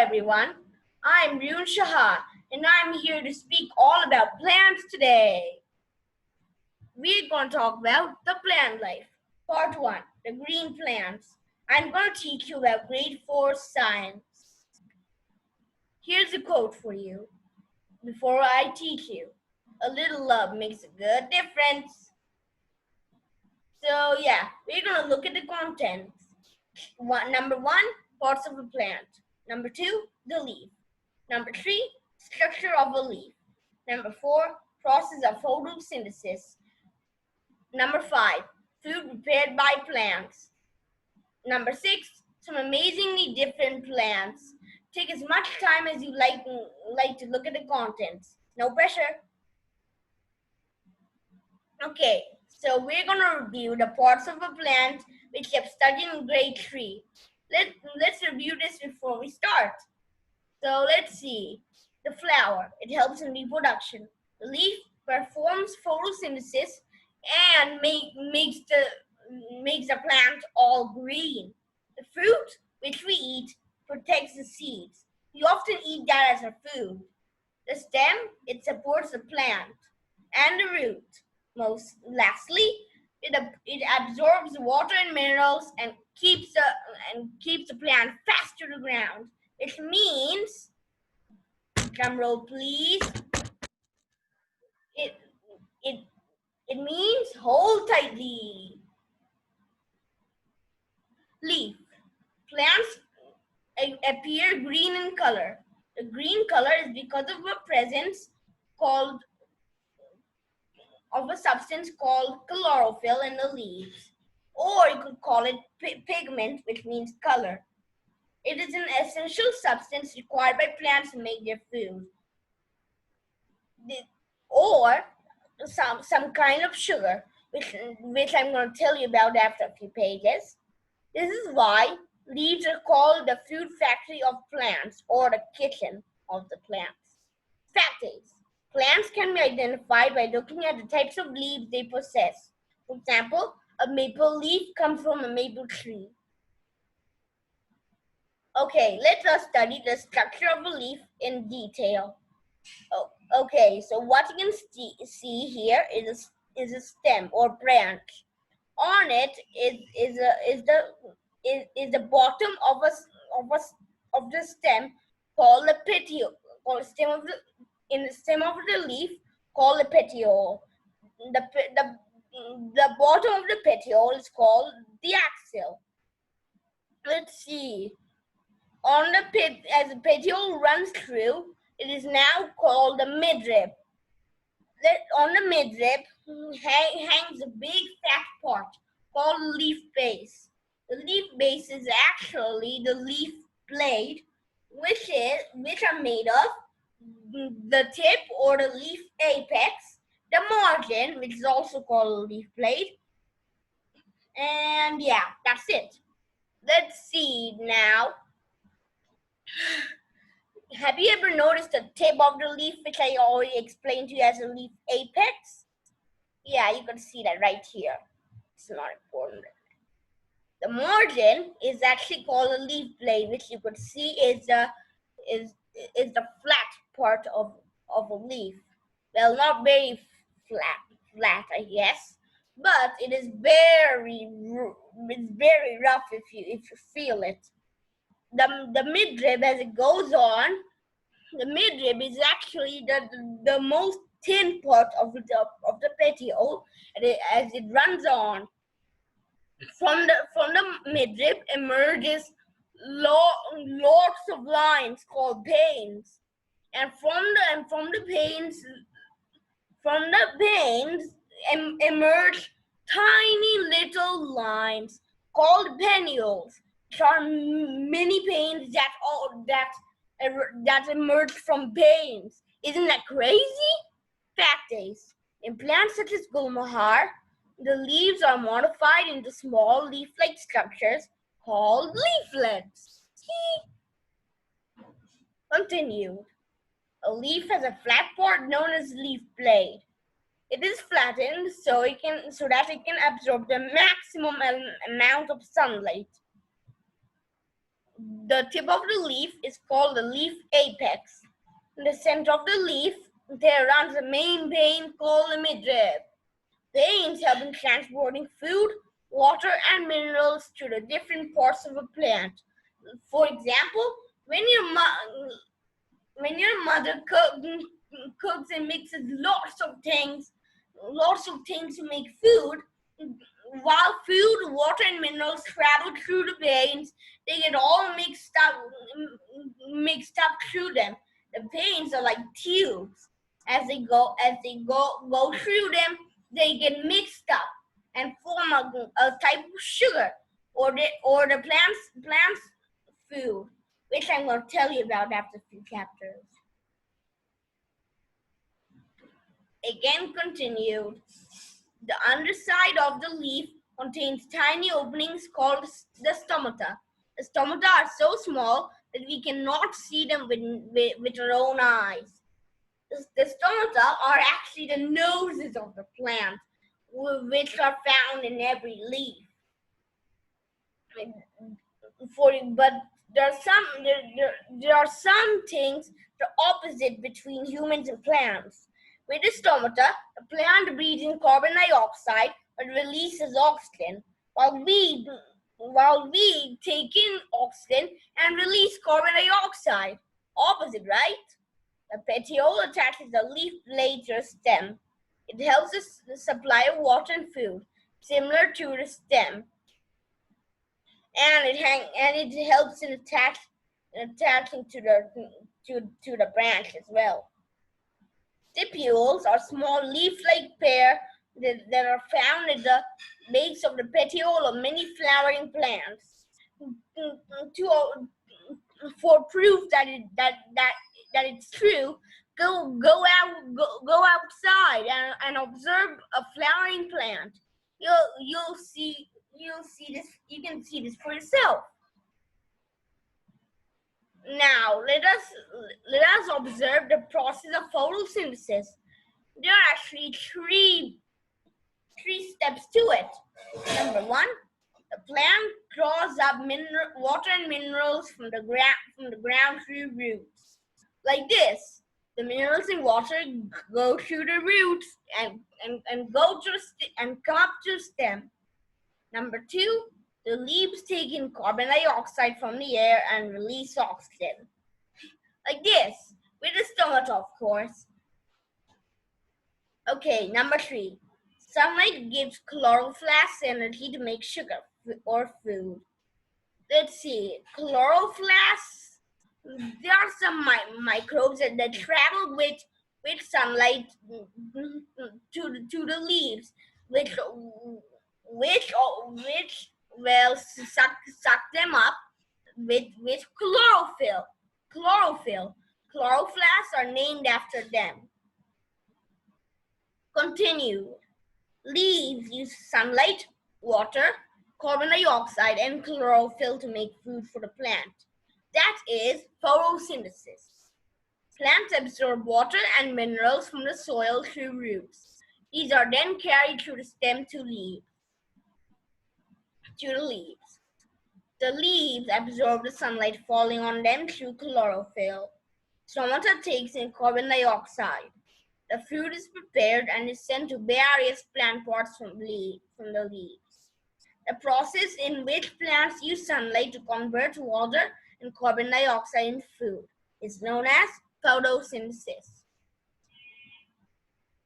everyone. I'm Rhun Saha and I'm here to speak all about plants today. We're going to talk about the plant life. Part 1, the green plants. I'm going to teach you about grade 4 science. Here's a quote for you. Before I teach you, a little love makes a good difference. So yeah, we're going to look at the contents. Number 1, parts of a plant. Number 2, the leaf. Number 3, structure of a leaf. Number 4, process of photosynthesis. Number 5, food prepared by plants. Number 6, some amazingly different plants. Take as much time as you like to look at the contents. No pressure. Okay, so we're going to review the parts of a plant which you have studied in grade 3. Let's review this before we start. So let's see. The flower, it helps in reproduction. The leaf performs photosynthesis and makes the plant all green. The fruit, which we eat, protects the seeds. We often eat that as our food. The stem, it supports the plant. And the root, lastly, it absorbs water and minerals and keeps the plant fast to the ground. Which means, drum roll please, it means hold tightly. Leaf. Plants appear green in color. The green color is because of a presence of a substance called chlorophyll in the leaves. Or you could call it pigment, which means color. It is an essential substance required by plants to make their food. Or some kind of sugar, which I'm going to tell you about after a few pages. This is why leaves are called the food factory of plants or the kitchen of the plants. Facts. Plants can be identified by looking at the types of leaves they possess. For example, a maple leaf comes from a maple tree. Okay, let us study the structure of a leaf in detail. Okay, so what you can see here is a stem or branch. On it is the bottom of the stem called the petiole, in the stem of the leaf called the petiole. The bottom of the petiole is called the axil. Let's see. As the petiole runs through, it is now called the midrib. On the midrib hangs a big fat part called leaf base. The leaf base is actually the leaf blade, which are made of the tip or the leaf apex, the margin, which is also called a leaf blade, and yeah, that's it. Let's see now. Have you ever noticed the tip of the leaf, which I already explained to you as a leaf apex? Yeah, you can see that right here. It's not important. The margin is actually called a leaf blade, which you could see is the flat part of a leaf. Well, not very flat, I guess, but it is very rough if you feel it. The midrib, as it goes on, the midrib is actually the most thin part of the petiole as it runs on. From the midrib emerges lots of lines called veins, and from the veins emerge tiny little lines called venules, which are mini veins that emerge from veins. Isn't that crazy? Fact is, in plants such as gulmohar, the leaves are modified into small leaf-like structures called leaflets. Continued. A leaf has a flat part known as leaf blade. It is flattened so that it can absorb the maximum amount of sunlight. the tip of the leaf is called the leaf apex. In the center of the leaf, there runs a main vein called the midrib. Veins help in transporting food, water, and minerals to the different parts of a plant. For example, when your mother cooks and mixes lots of things to make food, while food, water, and minerals travel through the veins, they get all mixed up through them. The veins are like tubes. As they go through them, they get mixed up and form a type of sugar, or the plant's food, which I'm going to tell you about after a few chapters. Again continued. The underside of the leaf contains tiny openings called the stomata. The stomata are so small that we cannot see them with our own eyes. The stomata are actually the noses of the plant, which are found in every leaf. But there are some things the opposite between humans and plants. With the stomata, the plant breathes in carbon dioxide but releases oxygen, while we take in oxygen and release carbon dioxide. Opposite, right? The petiole attaches the leaf blade to the stem. It helps us supply water and food, similar to the stem. And it helps in attaching to the branch as well. Stipules are small leaf-like pair that are found at the base of the petiole of many flowering plants. For proof that it's true, go outside and observe a flowering plant. You'll see this. You can see this for yourself. Now let us observe the process of photosynthesis. There are actually three steps to it. Number one, the plant draws up water and minerals from the ground through roots. Like this, the minerals and water go through the roots and come up to the stem. Number two, the leaves take in carbon dioxide from the air and release oxygen. Like this, with the stomata, of course. Okay, number three, sunlight gives chloroplasts energy to make sugar or food. Let's see, chloroplasts, there are some microbes that travel with sunlight to the leaves, which will suck them up with chlorophyll. Chloroplasts are named after them. Continue. Leaves use sunlight, water, carbon dioxide, and chlorophyll to make food for the plant. That is photosynthesis. Plants absorb water and minerals from the soil through roots. These are then carried through the stem to the leaves. The leaves absorb the sunlight falling on them through chlorophyll. Stomata takes in carbon dioxide. The food is prepared and is sent to various plant parts from the leaves. The process in which plants use sunlight to convert water and carbon dioxide into food is known as photosynthesis.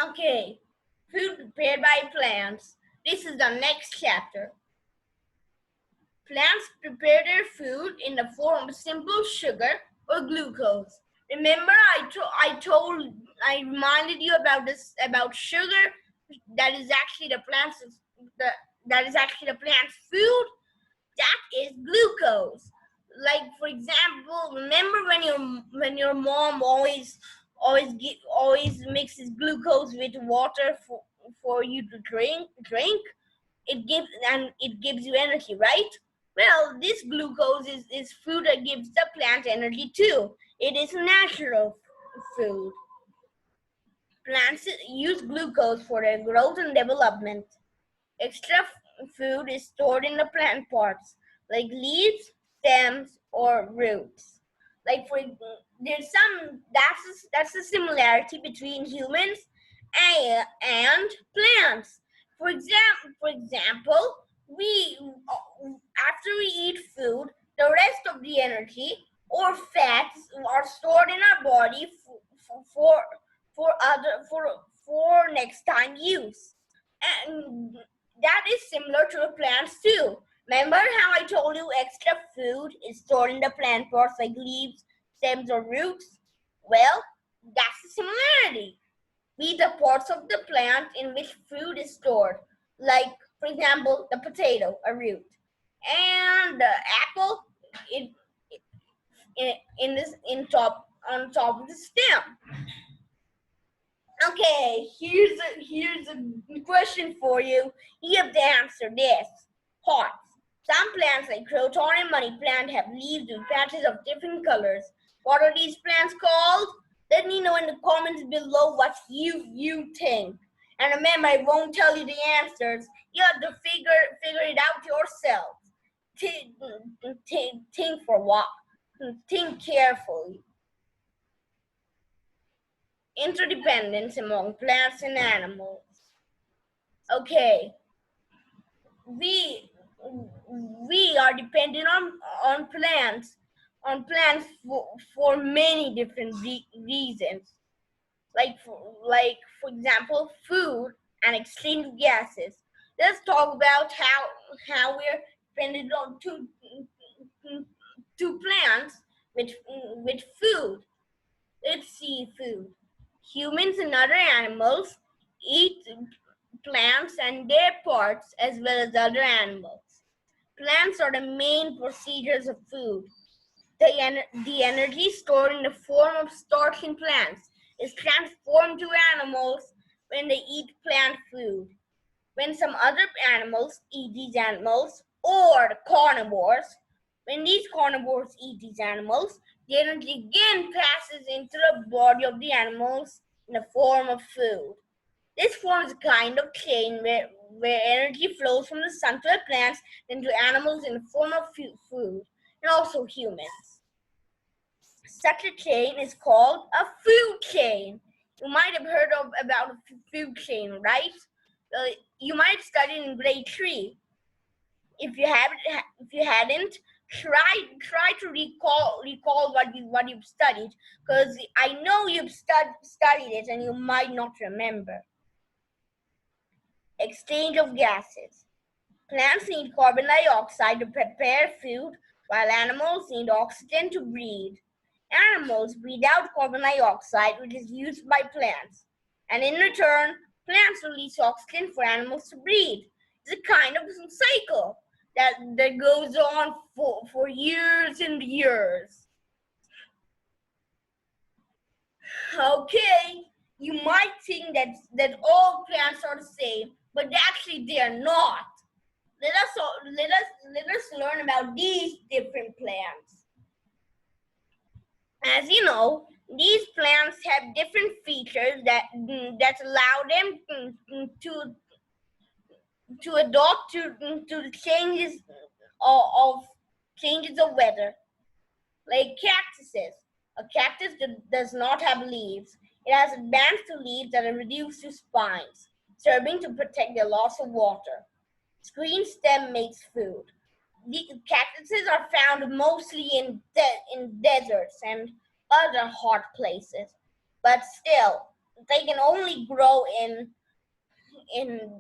Okay, food prepared by plants. This is the next chapter. Plants prepare their food in the form of simple sugar or glucose. Remember, I reminded you about sugar. That is actually the plant's food. That is glucose. Like, for example, remember when your mom always mixes glucose with water for you to drink. It gives you energy, right? Well, this glucose is food that gives the plant energy too. It is natural food. Plants use glucose for their growth and development. Extra food is stored in the plant parts, like leaves, stems, or roots. Like that's the similarity between humans and plants. For example, we after we eat food, the rest of the energy or fats are stored in our body for next time use, and that is similar to the plants too. Remember how I told you extra food is stored in the plant parts like leaves, stems, or roots? Well, that's the similarity. We the parts of the plant in which food is stored, like for example, the potato, a root, and the apple, in on top of the stem. Okay, here's a question for you. You have to answer this. Pots. Some plants like croton and money plant have leaves with patches of different colors. What are these plants called? Let me know in the comments below what you think. And remember, I won't tell you the answers. You have to figure it out yourself. Think for what? Think carefully. Interdependence among plants and animals. Okay, we are dependent on plants for many different reasons. For example, food and exchange of gases. Let's talk about how we're dependent on to plants with food. Let's see food. Humans and other animals eat plants and their parts as well as other animals. Plants are the main procedures of food. The energy stored in the form of starch in plants is transformed to animals when they eat plant food. When some other animals eat these animals, or the carnivores, when these carnivores eat these animals, the energy again passes into the body of the animals in the form of food. This forms a kind of chain where energy flows from the sun to the plants, then to animals in the form of food, and also humans. Such a chain is called a food chain. You might have heard about a food chain, right? You might have studied in grade 3. If you hadn't, try to recall what you've studied, because I know you've studied it and you might not remember. Exchange of gases. Plants need carbon dioxide to prepare food, while animals need oxygen to breathe. Animals breathe out carbon dioxide, which is used by plants. And in return, plants release oxygen for animals to breathe. It's a kind of cycle that goes on for years and years. Okay, you might think that all plants are the same, but actually they are not. Let us learn about these different plants. As you know, these plants have different features that allow them to adapt to the changes of weather. Like cactuses. A cactus does not have leaves. It has bands to leaves that are reduced to spines, serving to protect the loss of water. Green stem makes food. The cactuses are found mostly in deserts and other hot places, but still, they can only grow in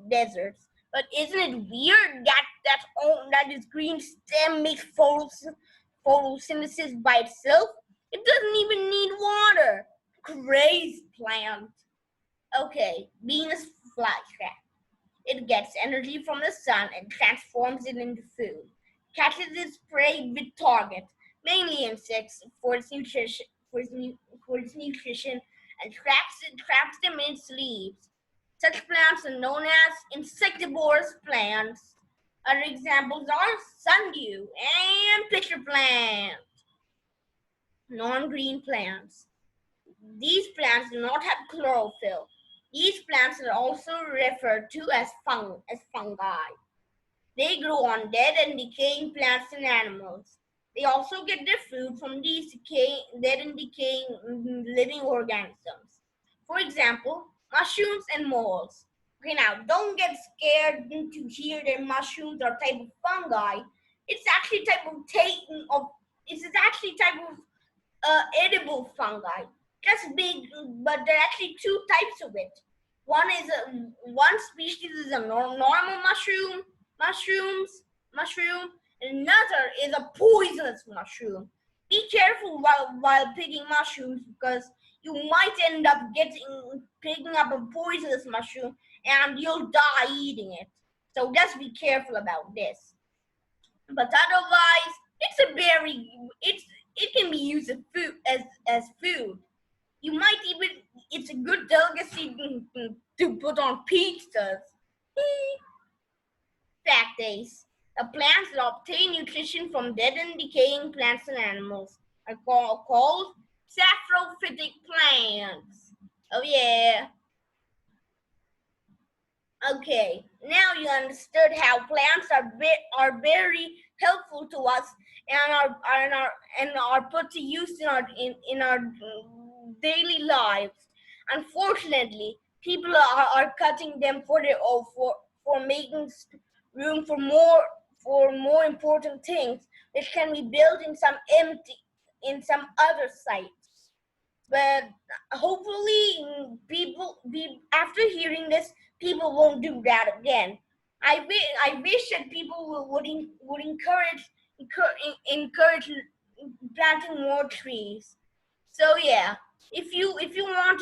deserts. But isn't it weird that this green stem makes photosynthesis by itself? It doesn't even need water. Crazy plant. Okay, Venus flytrap. It gets energy from the sun and transforms it into food. Catches its prey with targets, mainly insects, for its nutrition, and traps them in its leaves. Such plants are known as insectivorous plants. Other examples are sundew and pitcher plant. Non-green plants. These plants do not have chlorophyll. These plants are also referred to as fungi. They grow on dead and decaying plants and animals. They also get their food from these dead and decaying living organisms. For example, mushrooms and molds. Okay, now don't get scared to hear that mushrooms are type of fungi. It's actually type of edible fungi. Just big, but there are actually two types of it. One species is a normal mushroom, and another is a poisonous mushroom. Be careful while picking mushrooms because you might end up picking up a poisonous mushroom and you'll die eating it. So just be careful about this. But otherwise, it can be used as food. You might even it's a good delicacy to put on pizzas. Fact is, the plants that obtain nutrition from dead and decaying plants and animals are called saprophytic plants. Oh yeah. Okay, now you understood how plants are very helpful to us and are put to use in our daily lives. Unfortunately, people are cutting them for making room for more important things which can be built in some other site. But hopefully after hearing this, people won't do that again. I wish that people would encourage planting more trees. So yeah, if you want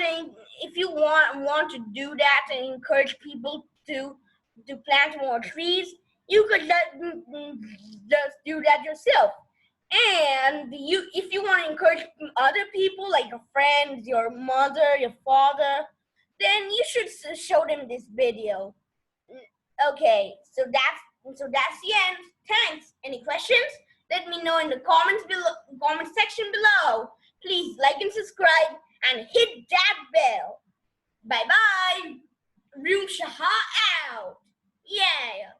to do that and encourage people to plant more trees, you could just do that yourself. And if you want to encourage other people, like your friends, your mother, your father, then you should show them this video. Okay, so that's the end. Thanks. Any questions? Let me know in the comment section below. Please like and subscribe and hit that bell. Bye bye. Rhun Saha out. Yeah.